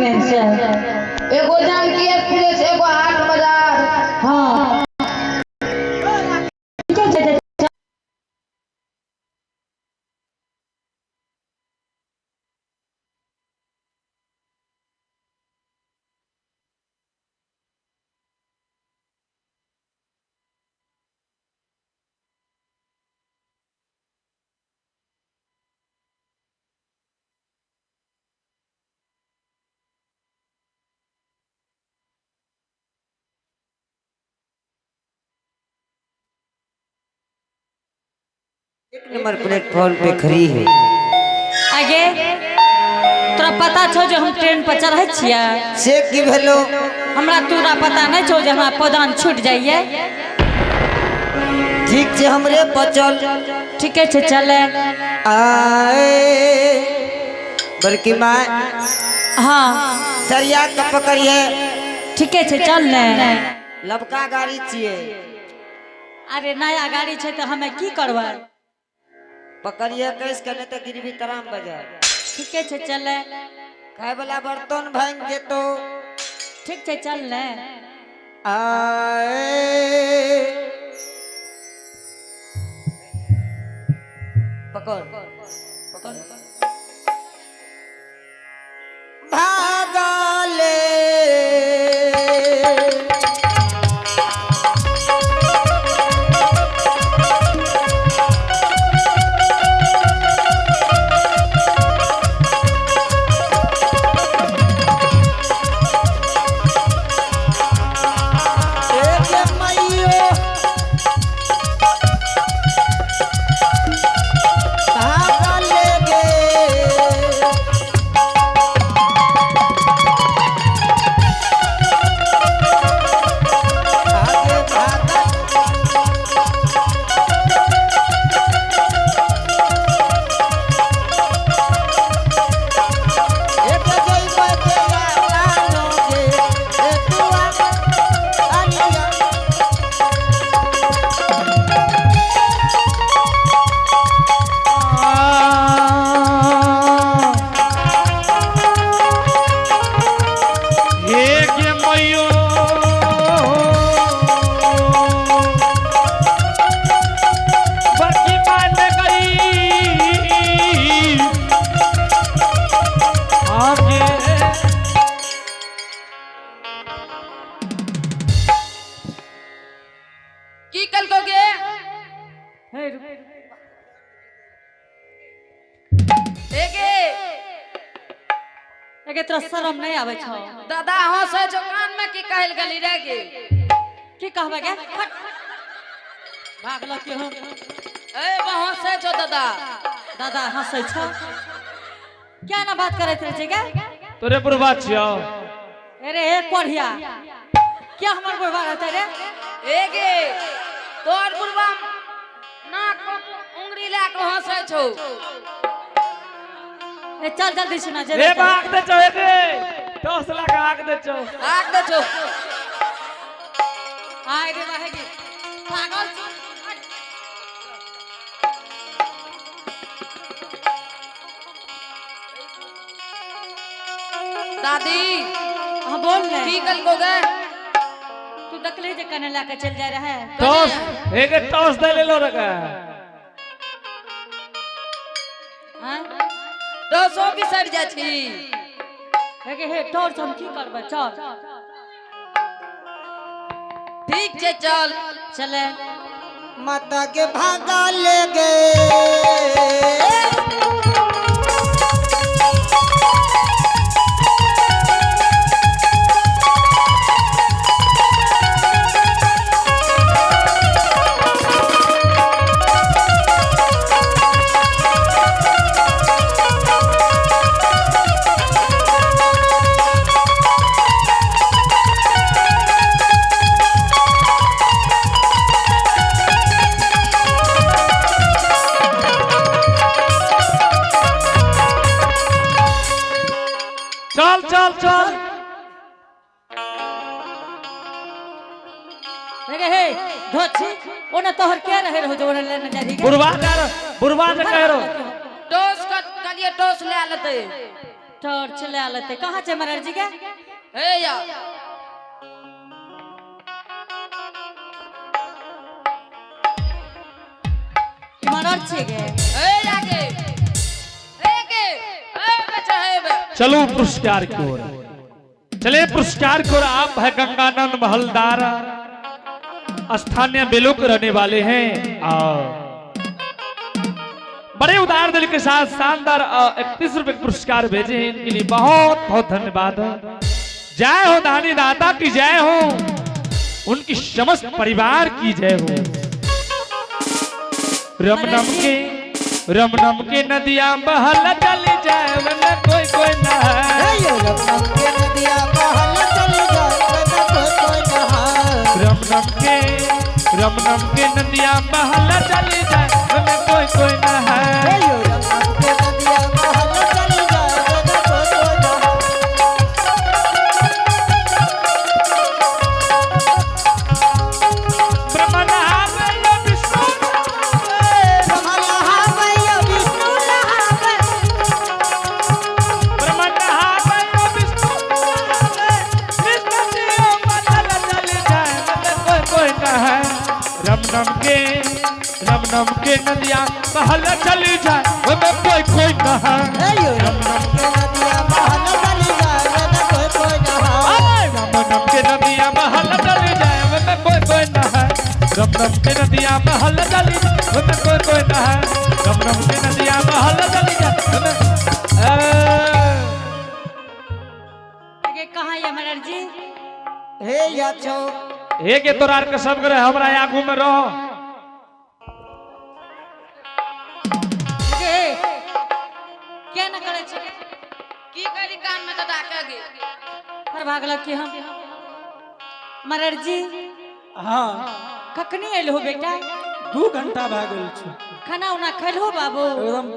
Tension. एगो Janaki express, एगो हाट बाजार। हाँ एक नंबर प्लेटफॉर्म पे खड़ी है। आगे तोरा पता छो जो हम ट्रेन पर चढ़े छिया से की भेलो? हमरा तोरा पता नहीं छो जो हमरा पदान छूट जाइए। ठीक से हमरे बचल ठीक है चले आए बड़की माँ। हाँ सरिया का पकड़िए। ठीक है चल ले। लबका गाड़ी छिए। अरे नया गाड़ी छे तो हमें की करबा? पकड़िए कैस के नहीं तो गिरवी तराम बजा। ठीक है चले। खाए वाला बर्तन भांग के तो ठीक है चल ले। आए पकड़ पकड़ भागा ले। की कल को गे एगे एगे तोरा शरम नहीं आवे छो? दादा हंसे जो कान में की कहल गली रे गे? की कहबे गे? भागलो के हम ए वो हंसे जो दादा। दादा हंसे छो? क्या ना बात करैत रहे गे? तोरे पर बात छियो। अरे ए कोढ़िया क्या हमर बुढ़वा रहते रे? एगे तोर बुढ़वा नाक उंगली लेके हंसे छो। ए चल जल्दी सुना जे। ए भाग दे छो रे। 10 लाख आग दे छो। आग दे छो। आय रे रहेगी पागल छो। दादी हां बोल ले। की कल को गे? तू दकले जे कने लाके चल जा रहा है। टॉस एक टॉस दे ले लो रका। हां तो सो की सड़ जा छी। एगे हे टोर हम की करबे? चल ठीक छे चल चले। माता के भागा ले गए। चल चल चल। एगे हे धोछी ओने तोहर के रहे रहो जो ओने लेने जा रही गे? बुढ़वा ने कह रो। टोस का कलिए टोस ले लेते। टॉर्च ले लेते कहाँ छे महाराज जी के हे या महाराज छे गे हे जाके हे के हे बच्चा हे बे चलो पुरस्कार की ओर चले पुरस्कार की ओर। आप है गंगानंद महलदार स्थानीय बेलों के रहने वाले हैं और बड़े उदार दिल के साथ शानदार 31 रुपए पुरस्कार भेजे हैं। इनके लिए बहुत बहुत धन्यवाद। जय हो दानी दाता की जय हो, उनकी समस्त परिवार की जय हो। रमनम के नदियां बहल चली जाए वरना कोई कोई ना है। रमनम के नदियां बहल चली जाए वरना कोई कोई ना है। रमनम के नदियां बहल चली जाए वरना कोई कोई ना है। रमनम के नदियां बहल चली जाए वरना कोई कोई ना है। रमनम के नदियां बहल चली जाए वरना कोई कोई ना है। रमनम के नदियां बहल चली जाए आगे कहाँ है महाराज जी हे या छो हे के तोरार के सब करे हमरा आगू में रहो। क्या न करे छे की करी कान में तो डाका गे पर भागल कि हम महाराज जी हाँ कखनी आइल हो बेटा 2 घंटा भए गेल छै। खाना उना खैल हो बाबू एकदम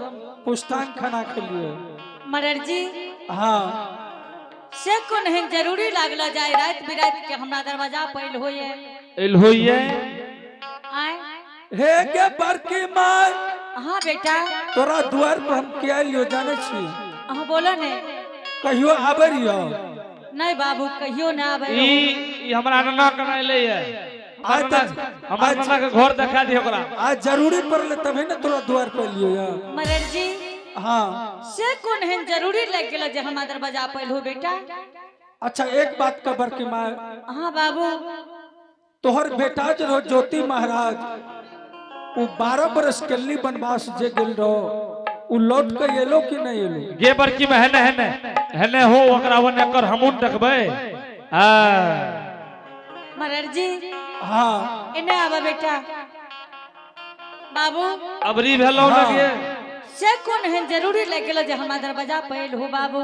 पुष्टांग खाना खेलिए। महाराज जी हाँ से कोन है जरूरी लागला जाए रात बिरात के हमरा दरवाजा पैल होए एल होइए आए हे के बड़की माय हाँ बेटा तोरा द्वार पर हम के आइलियो जाने छी। हाँ बोलो ने कहियो आबै रियो नहीं बाबू कहियो ना आवे ई हमरा ना करैले है। आज तक हमार नाना के घर दिखा दी ओकरा। आज जरूरी पड़ले तभी ना तोरा द्वार पर लियो या। महाराज जी हाँ से कोन है जरूरी लग गेल जे हमरा दरवाजा पैल हो बेटा अच्छा एक बात का बड़की माय हाँ बाबू तोहर बेटा जो ज्योति महाराज वो 12 बरस केली वनवास जे गेल रहो वो लौट के एलो कि नहीं एलो। गे बड़की में हेने हो ओकरा वने कर हमू देखबै। हां महाराज जी हाँ इने आवा बेटा बाबू अबरी भेलो हाँ। लगे से कोन है जरूरी लग गेल जे हमरा दरवाजा पैल हो बाबू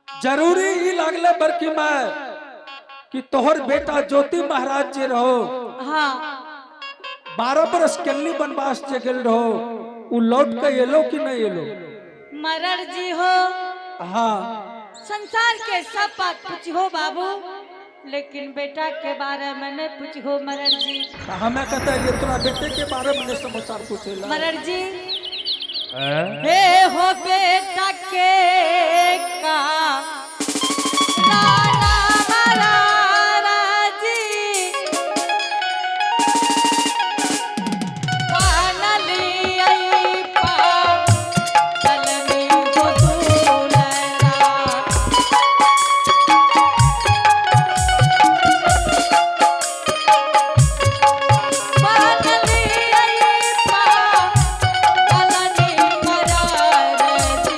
जरूरी ही लागले बड़की माय कि तोहर बेटा ज्योति महाराज जे रहो हाँ 12 बरस केली वनवास जे गेल रहो वो लौट के एलो कि नहीं एलो। महाराज जी हो हाँ संसार के सब बात पूछो बाबू लेकिन बेटा के बारे में नहीं पूछो महाराज जी। हमें कहता है ये तोरा बेटे के बारे में समाचार पूछेला। महाराज जी हे हो बेटा के का राना महाराज जी पानली आई पा चलनी को दूलरा पानली आई पा चलनी महाराज जी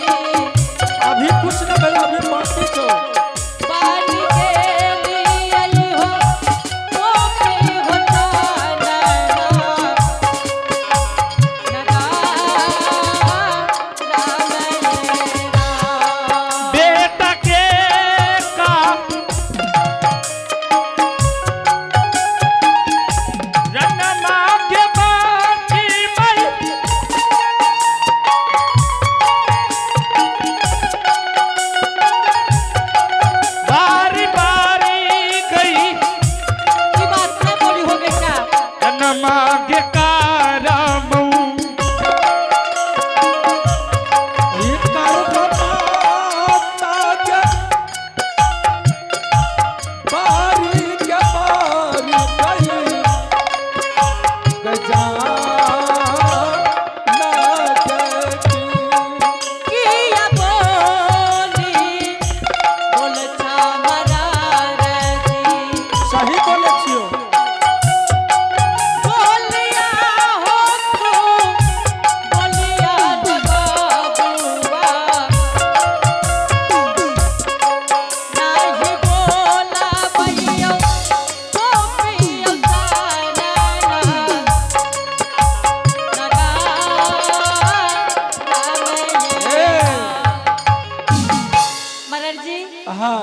हाँ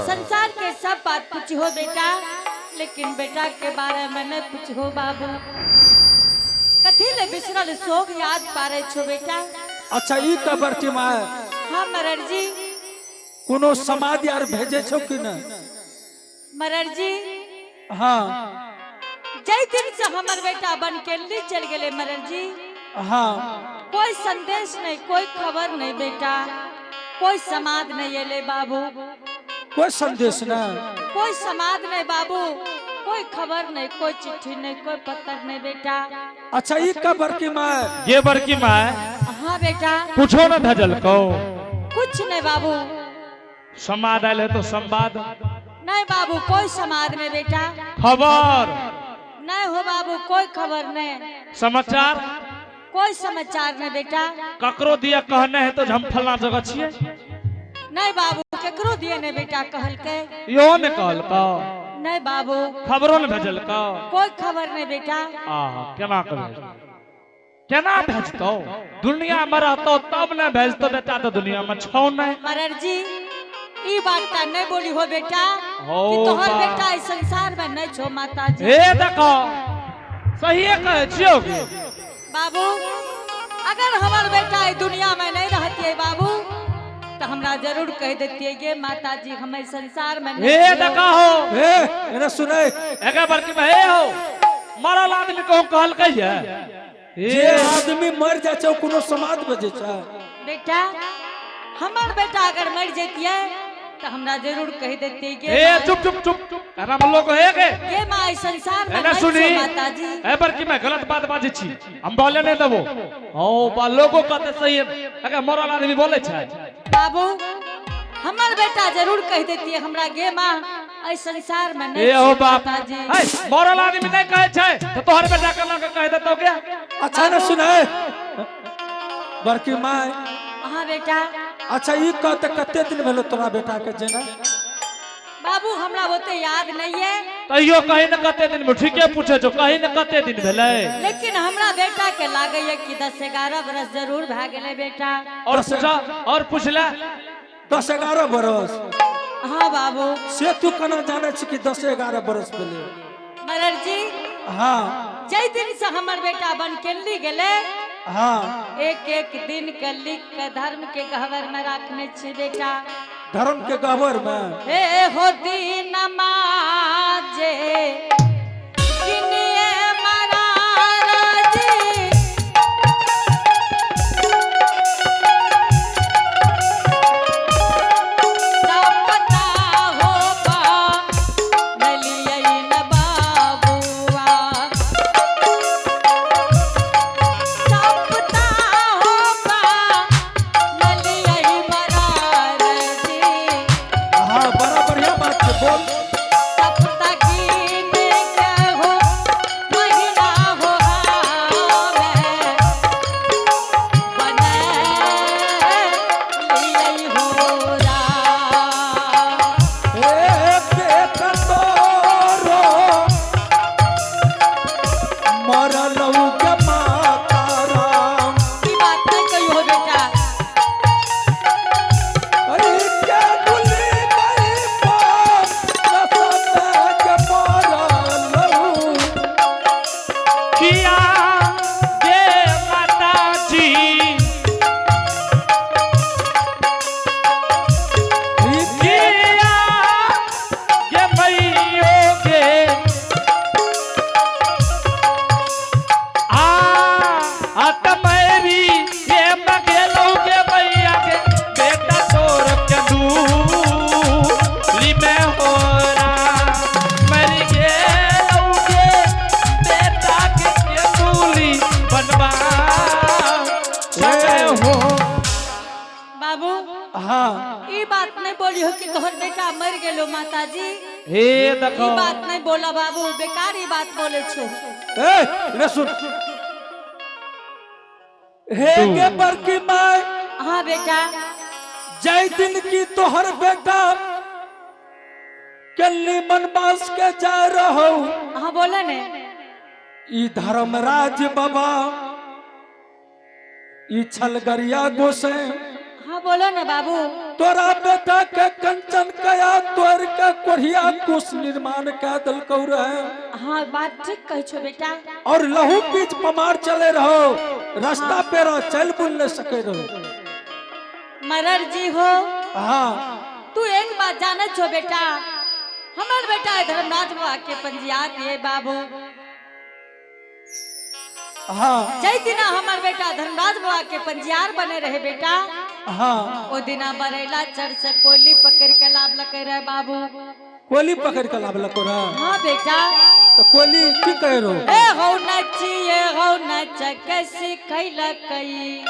संसार के सब बात पूछो बेटा, लेकिन बेटा के बारे में नहीं पूछो बाबू। कथी ले बिसरल शोक याद पारे छो बेटा। अच्छा ई कबर की माँ हाँ मरर जी, कोनो समाज यार भेजे छो कि न? मरर जी हाँ जय दिन से हमर बेटा बन के ली चल गए मरर जी। हाँ कोई संदेश नहीं, कोई खबर नहीं बेटा, कोई समाद नहीं एले बाबू, कोई संदेश न? कोई समाद नहीं बाबू, कोई खबर नहीं, कोई चिट्ठी नहीं, कोई पत्र नहीं बेटा। अच्छा ई कबर की माँ ये बड़की माँ हाँ बेटा पूछो न धजल को। कुछ नहीं बाबू। संवाद आयल है तो संवाद, नहीं बाबू कोई समाद नहीं बेटा। खबर नहीं हो बाबू, कोई खबर नहीं, समाचार कोई समाचार नहीं बेटा। ककरो दिया कहने है तो हम फलना जगह छिए। नहीं बाबू केकरो दिए नहीं बेटा कहल के। यो ने कहल का नहीं बाबू खबरों ने भेजल का। कोई खबर नहीं बेटा। केना कर केना भेजतो? दुनिया में रहतो तब न भेजतो बेटा, तो दुनिया में छौ नहीं। मरर जी ई बात ता नहीं बोली हो बेटा हो कि तोहर बा। बेटा इस संसार में नहीं छो माता जी। हे देखो सही कहे छियो गे बाबू अगर हमार बेटा इस दुनिया में नहीं रहती बाबू तो हमरा जरूर कह देती गे माता जी हम इस संसार में नहीं हे छियो। देखा हो ए सुने एके बड़की में हे हो मरल आदमी को कहल कहिए जे आदमी मर जाए छो कोनो समाज बजे छा। बेटा हमार बेटा अगर मर जतिए तो हमरा जरूर कह देती गे हे चुप चुप चुप चुप हम लोग हे गे गे माँ इस संसार में एना नहीं सुनी छो माता जी। ए बड़की में गलत बात बाजी छी, हम बोले नहीं देबो। ओ बा लोगो कहते सही है अगर मरल आदमी बोले छै। बाबू हमार बेटा जरूर कह देती है हमरा गे माँ इस संसार में नहीं ए हो छो बाप माता जी। ए मरल आदमी नहीं कहे छै तो तोहर बेटा के लगे कह देतो क्या? अच्छा न सुने बड़की माँ। हाँ बेटा अच्छा ई कहते कते दिन भेलो तोरा बेटा के जेना? बाबू हमरा ओते याद नहीं है, तैयो कहीं न कते दिन में ठीके पूछे छो, कहीं न कते दिन भेले। लेकिन हमरा बेटा के लागे है कि 10-11 बरस जरूर भा गेले बेटा। और पूछा और पूछला 10-11 बरस? हाँ बाबू से तू कना जाने छी कि 10-11 बरस भेले? मरर जी हाँ जय दिन से हमर बेटा बन के ली गेले हाँ एक एक दिन के लिख के धर्म के गहवर में रखने छी बेटा। धर्म के गहवर में हे हो दीन माजे किनिए महाराज जी सपना हो बा नलियै न बाबुआ सपना हो बा नलियै महाराज जी। हाँ बड़ा बढ़िया बात है बोल। सपना कीने के हो महिना हो हावे बने लियै हो रा। बेटा तोरो मरलौ के माता राम। ई बात नहीं कही हो बेटा। अरे क्या भूली गई बात रसत के मरलौ। किया गे माता जी किया गे मैयो गे आत मेरी ये मगेलो गे मैया गे बेटा तोर के दूली में होरा मरी गेलो गे बेटा के दूली बनवा समय हो। बाबू हाँ ई बात नहीं बोली हो कि तोहर बेटा मर गेलो माता जी। हे ई देखो बात नहीं बोला बाबू, बेकार ई बात बोले छो। ए सुन हे गे बड़की माँ हाँ बेटा जय दिन की तोहर बेटा कल्ली बनवास के जा रहो। हाँ बोले ने ई धर्मराज बाबा ई छलगरिया गोसे हाँ बोलो ना बाबू। तोरा बेटा के कंचन कया तोर के कोढ़िया कुश निर्माण का दल कौर है। हाँ बात ठीक कह छो बेटा। और लहू बीच पमार चले रहो रास्ता पे रहो चल बुल न सके रहो। मरर जी हो हाँ तू एक बात जाने छो बेटा, हमार बेटा धर्मराज बाबा के पंजिया दिए बाबू। हाँ जय दिना हमार बेटा धर्मराज बाबा के पंजियार बने रहे बेटा। हाँ ओ दिना बरेला चढ़ से कोली पकड़ के लाभ लगे रहे बाबू। कोली पकड़ के लाभ लको रहा। हाँ बेटा। तो कोली की कह रो ए हो नच कैसे कैला कई।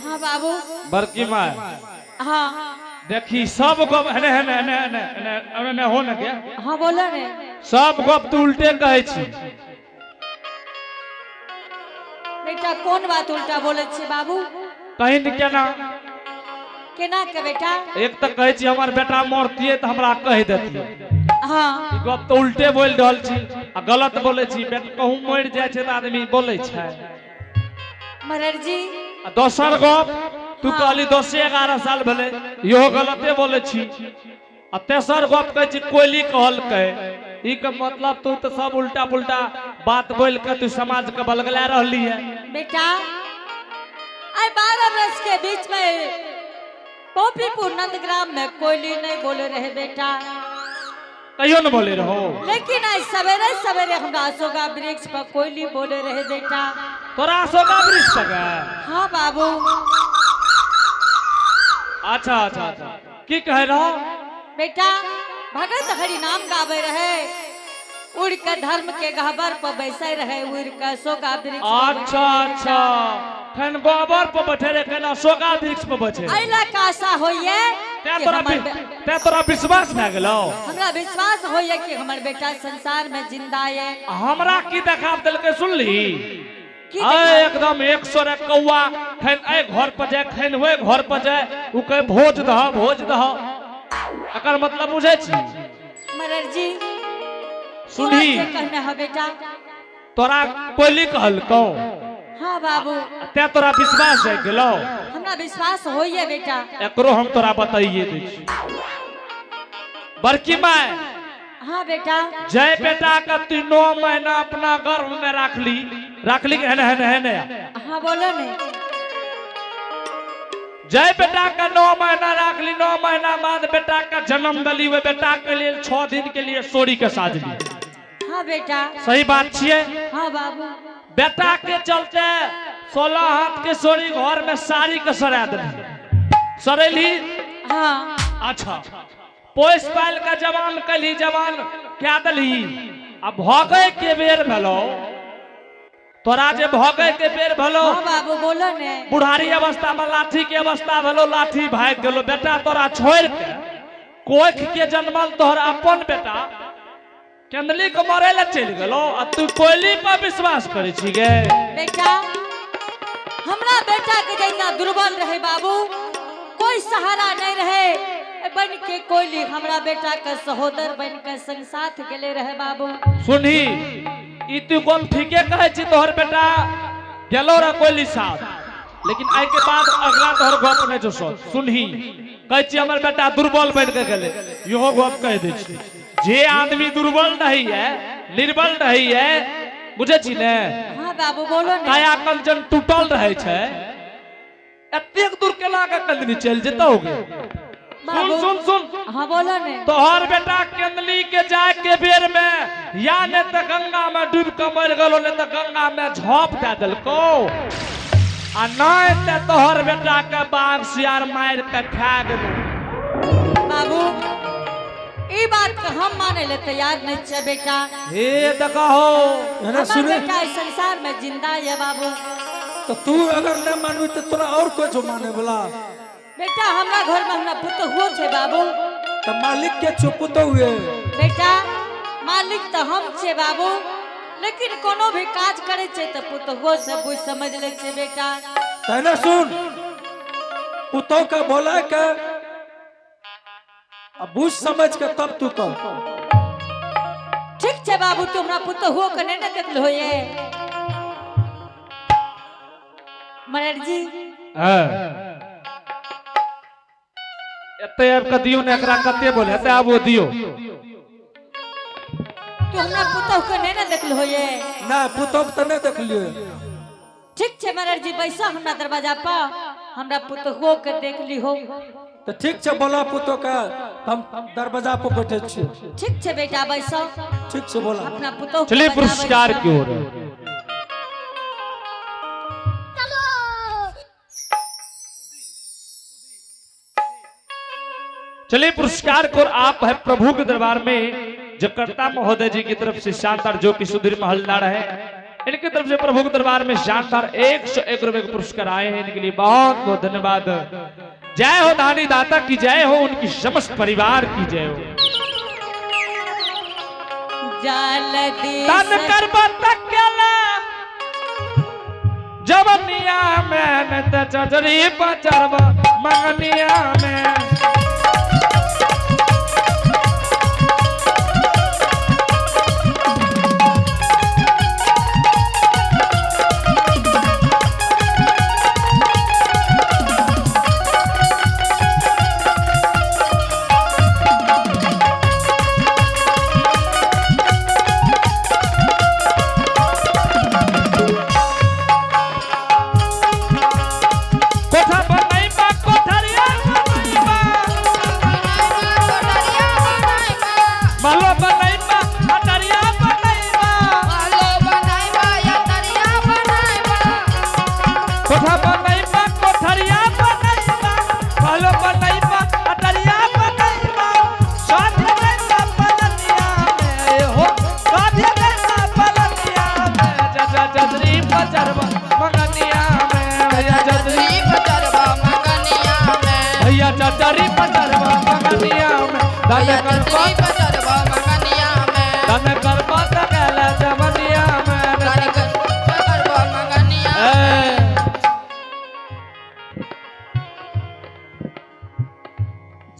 हाँ बाबू। बड़की माँ हाँ देखी सब गप ने हो न क्या। हाँ बोलो ने। सब गप तू उल्टे कहे छी। बेटा कौन बात उल्टा बोले छे बाबू। कहीं न केना केना के बेटा। एक तो कहे छी हमार बेटा मरतिए तो हमरा कह देती। हाँ गप तो उल्टे बोल रहल छी आ गलत बोले छी। बेटा कहूं मर जाए छे त आदमी बोले छे। मरर जी दोसर गप तू कहली 10-11 साल भले इहो गलते बोले छी। आ तेसर गप कहे छी कोयली कहल कहे ई के मतलब तू तो सब उल्टा पुल्टा बात बोल के तू समाज के बलगला रहली है। बेटा आई 12 वर्ष के बीच में पोपीपुर नंदग्राम में कोयली नहीं बोले रहे बेटा। कहियो न बोले रहो। लेकिन आज सवेरे सवेरे हमरा अशोका वृक्ष पर कोयली बोले रहे बेटा। तोरा अशोका वृक्ष पर हाँ बाबू। अच्छा अच्छा अच्छा की कह रहा बेटा भगत हरि नाम गावे रहे उड़ के धर्म के गहबर पर बैसे रहे उड़ के अशोका वृक्ष। अच्छा अच्छा खन गोबर पर बैठे रहे खन अशोका वृक्ष पर बैठे। अइला कासा होइए ते तोरा विश्वास भए गेलो। हमरा विश्वास होइए कि हमर बेटा संसार में जिंदा है। हमरा की देखा देलके सुनली एकदम 100 कौआ खन ए घर पर जाए खन हुए घर पर जाए उ कहे भोज दह एकर मतलब बुझे छी। मरर जी सुनी कहना है बेटा। तोरा कोयली कहल को। हाँ बाबू। ते तोरा विश्वास जाए गेलो। हमरा विश्वास होइए बेटा। एकरो हम तोरा बताइए दै छी। बड़की माय हाँ बेटा। जय बेटा का तू 9 महीना अपना गर्भ में राखली है। हाँ बोलो ने। जय बेटा का 9 महीना राखली 9 महीना बाद बेटा का जन्म दली हुए बेटा के लिए 6 दिन के लिए सोरी के साजली। हाँ बेटा। सही बात छिए। हाँ बाबू। बेटा के चलते 16 हाथ के सोरी घर में साड़ी के सरा दली सरेली। हाँ अच्छा पोस पाल का जवान कली जवान क्या दली अब भगे के बेर भेलो तोरा जे भगे के बेर भेलो। हाँ बाबू बोलो ने। बुढ़ारी अवस्था में लाठी के अवस्था भेलो लाठी भाग गेलो बेटा तोरा छोड़ के कोख के जन्मल तोहर अपन बेटा केंदली के मरे ले चल गेलो आ तू कोयली पर विश्वास करे छी गे। बेटा हमरा बेटा के जैसा दुर्बल रहे बाबू कोई सहारा नहीं रहे बन के कोयली हमरा बेटा का सहोदर बन के संग साथ गेले रहे बाबू। सुनी ई तू कोन ठीके कहे छी तोहर बेटा गेलो रे कोयली साथ लेकिन आई के बाद अगला तोहर गप नहीं जो सुनही कह छी हमर बेटा दुर्बल बन के गेले इहो गप कह दे छी जे आदमी दुर्बल नहीं है निर्बल नहीं है बुझे छी ने हाँ बाबू बोलो ने काया कंचन टूटल रहे छै एतेक दूर केला के कंदनी चल जेतो होगे सुन सुन सुन हाँ बोलो ने तोहर बेटा केंदली के जाए के बेर में या ने त गंगा में डूब के मर गेलो ने त गंगा में झोप दे देलको आ नहीं ते तोहर बेटा के बाघ सियार मार के खा गेलो बाबू ई बात के हम माने ले तैयार नहीं छे बेटा हे देखो है सुने बेटा इस संसार में जिंदा है बाबू तो तू अगर न मानबी तो तोरा और कुछ माने वाला बेटा हमरा घर में हमरा पुत्र हुआ छे बाबू तो मालिक के चुप तो हुए बेटा मालिक तो हम छे बाबू लेकिन कोनो भी काज करे छे तो पुत्र हुआ से बुझ समझ ले छे बेटा कहना सुन पुतो का बोला के अब बुझ समझ के तब तू कर ठीक छे बाबू तू हमरा पुत्र हुआ के नहीं न देखलो ये मरड़ जी एते अब दियो ने एकरा कते बोले एते आब वो दियो तू हमरा पुतौ के नहीं न देखलो ये ना पुतो तो नहीं देख लिए ठीक छे मरड़ जी बैसा हमरा दरवाजा पर हमरा पुत्र हुआ के देख ली हो तो ठीक छे बोला पुतो का हम दरवाजा पर बैठे छी ठीक छे बेटा बैसा ठीक से बोला अपना पुतौ चलिए पुरस्कार की ओर चलिए पुरस्कार को आप है प्रभु के दरबार में जकर्ता महोदय जी की तरफ से शानदार जो कि सुधीर महलदार है इनकी तरफ से प्रभु के दरबार में शानदार 101 रुपए का पुरस्कार आए हैं इनके लिए बहुत बहुत धन्यवाद जय हो दानी दाता की जय हो उनकी समस्त परिवार की जय हो तन कर बतकला जवनिया में न त चचरी पचरवा मंगनिया में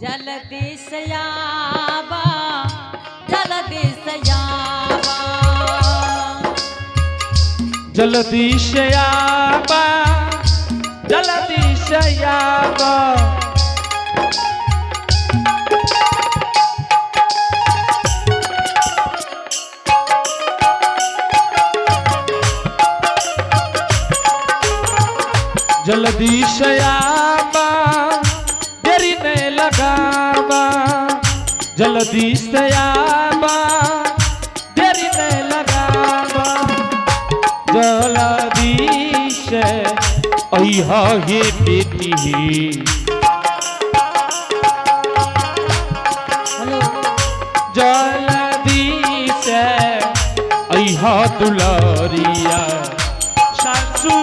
जल्दी सयाबा जल्दी सयाबा जल्दी सयाबा जल्दी सयाबा जल्दी सयाबा देरी नहीं लगाबा जल्दी सयाबा देरी नहीं लगाबा जल्दी से अइहा हे बेटी जल्दी से अइहा दुलारिया सासू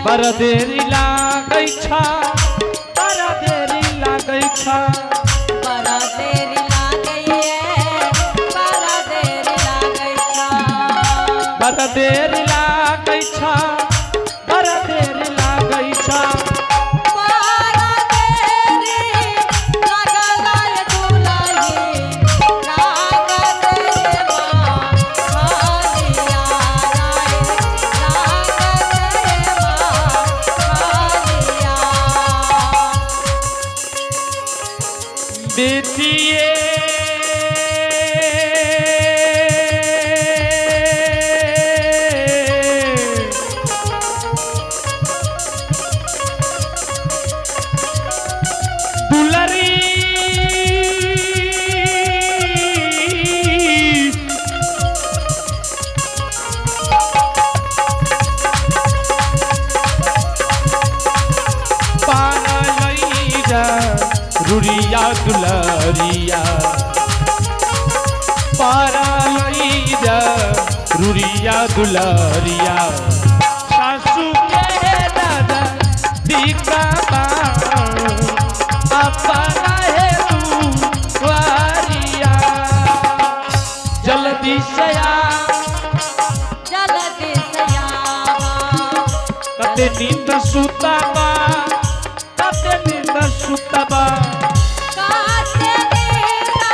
बड़ा देरी लागै छा बड़ा देरी लागै छा बड़ा देरी लागै बड़ा देरी लागै बड़ा देरी लागै छा बड़ा देरी देखिए दुलरी रुरिया दुलरिया पारा लईजा रुरिया दुलरिया सासू के दादा दीका अपना है तू वारिया जल्दी से आ जल्दी से आवा कते नींद सुताबा कते नींद सुताबा काते नींदा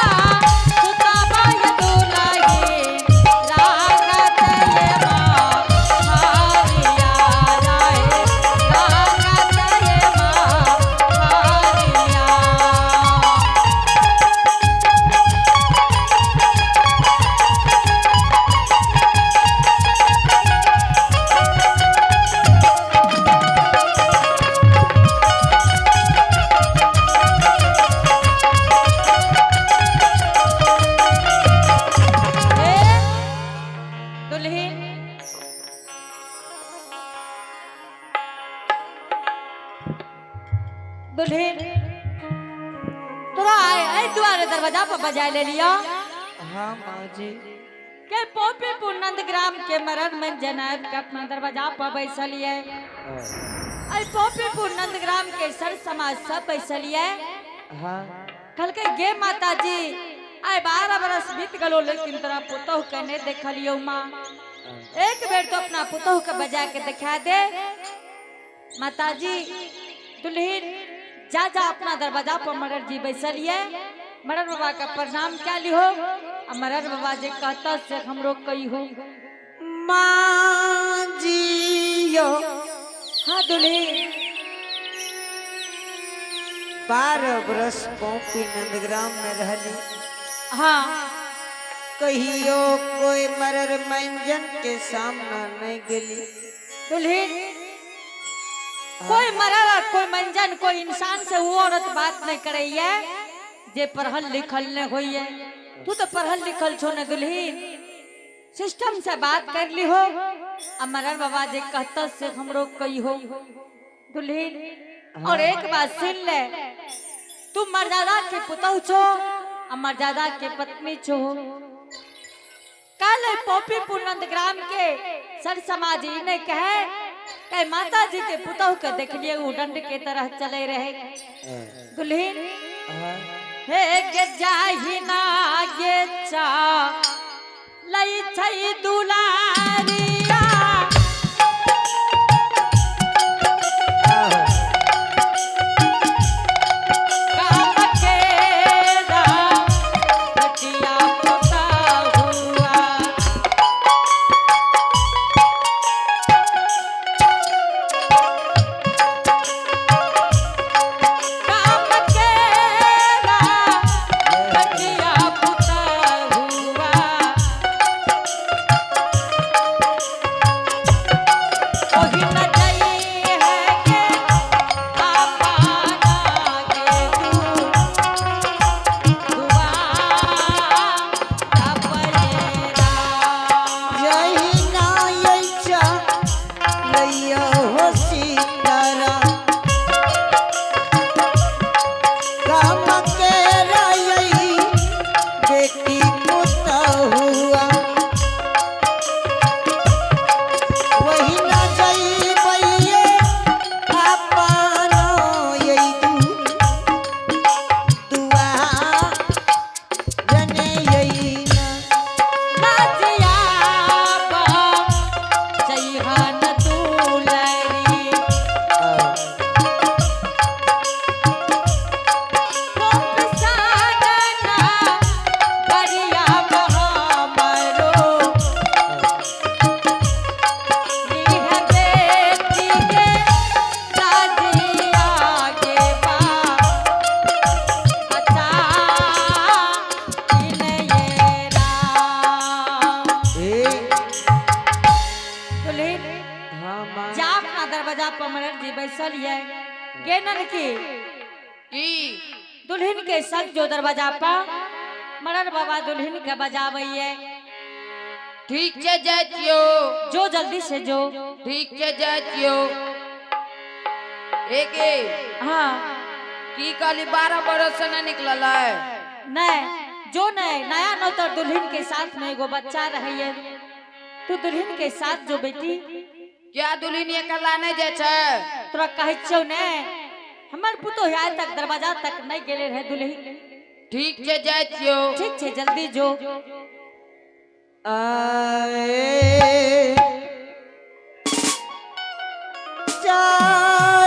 सुताबा ये दुलाही लागत ये माँ हारिया राहे लागत ये माँ हारिया दुल्हन दुल्हन तोरा आए द्वारे दरवाजा पर बजाए ले लिया हाँ माँ जी के पोपीपुर नंदग्राम के मरण में जनाब के अपना दरवाजा पर बैसल है आई पोपीपुर नंदग्राम के सर समाज सब बैसल है हाँ कल के गे माता जी आए 12 बरस बीत गलो लेकिन तोरा पुतोह के नहीं देखलियो माँ एक बेर तो अपना पुतोह के बजा के दिखा दे माता जी दुल्हन जा जा अपना दरवाजा पर मरर जी बैसलिए मरर बाबा का प्रणाम क्या लिहो और मरर बाबा जे कहता से हमरो कही हो माँ जी यो हाँ दुल्हन 12 बरस पोपी नंदग्राम में रहली हाँ कहियो कोई मरर मंजन के सामना नहीं गेली दुल्हन कोई मरर कोई मंजन कोई इंसान से वो औरत बात नहीं करे है जे पढ़ल लिखल नहीं होई है तू तो पढ़ल लिखल छो न दुल्हन सिस्टम से बात कर ली हो मरर बाबा जे कहता से हमरो कही हो दुल्हन और एक बात सुन ले तू मर्यादा के पुतहु छो और मर्यादा के पत्नी छो कल पोपीपुर नंदग्राम के सर समाजी ने कहे कहे माता जी के पुतहु के देख लिए वो दंड के तरह चले रहे दुल्हन हे के जाहि ना गे चा लई छई दुलारिया काम के रा बचिया पुता हुआ काम के रा बचिया पुता हुआ है गेनन की दुल्हन के संग जो दरवाजा पा मरर बाबा दुल्हन के बजावैये। ठीक है जातियो, जो जल्दी से जो। ठीक है जातियो। एक हाँ की काली 12 बरस से न निकलल है। नहीं जो नहीं नया नौतर दुल्हन के साथ में एगो बच्चा रही तू दुल्हन के साथ जो बेटी क्या दुल्हन ये कला नहीं जे छे तोरा कहे छौ ने हमर पुतो आज तक दरवाजा तक नहीं गेले रहे दुल्हन। ठीक है जातियो। ठीक है जल्दी जो। आए चालिए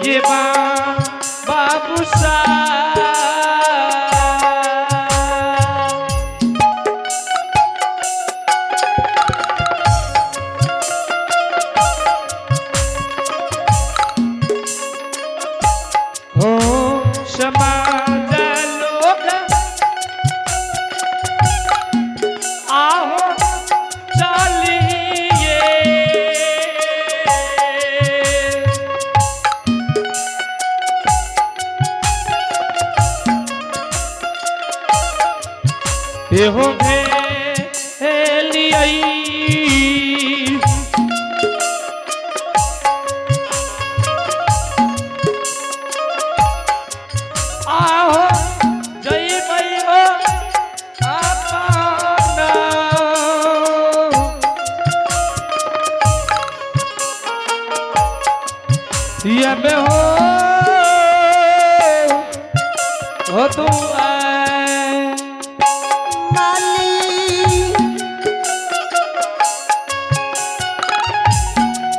ये बाबू हो समाज लोग आओ चलिए हो आओ जय भैया अपना ये में हो तू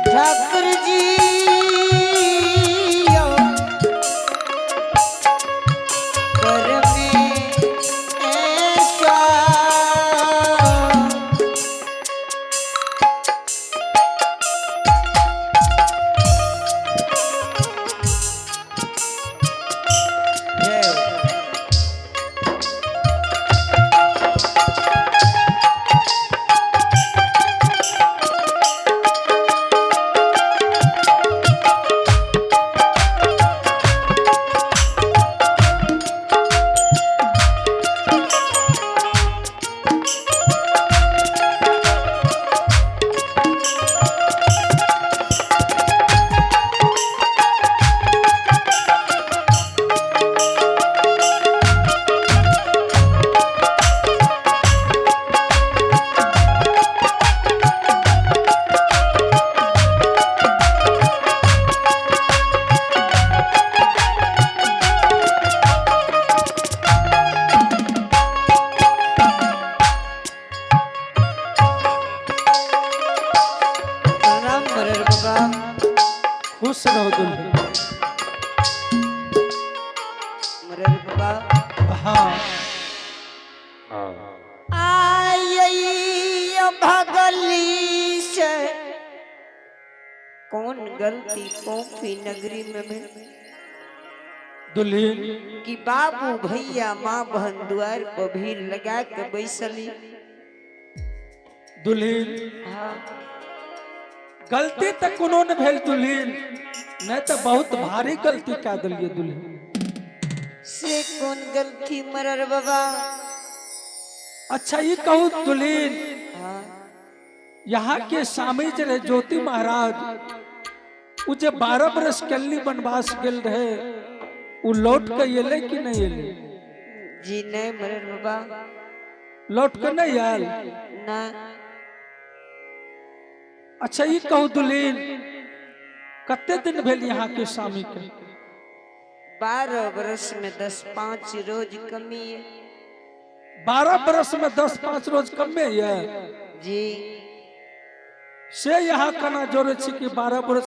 ठाकुर जी गलती पोंफी नगरी में भेल दुल्हन कि बाबू भैया माँ बहन द्वार पर भीड़ लगा के बैसली। दुल्हन हाँ गलती तक उन्होंने भेल दुल्हन, नहीं तो बहुत भारी गलती कर दिलिए दुल्हन। से कौन गलती मरर बाबा? अच्छा ये कहूँ दुल्हन, हाँ यहाँ के स्वामी जी रहे ज्योति महाराज, वो जो 12 बरस कल्ली वनवास गेल रहे, वो लौट के एले कि नहीं एले? जी नहीं मरर बाबा, लौट के नहीं आयल। ना। अच्छा ये कहूँ दुल्हन, कते दिन भेल यहाँ के स्वामी के? 12 बरस में 10-5 रोज कमी है। 12 बरस में 10-5 रोज कमे है जी। से यहाँ कना जोड़े छी कि 12 बरस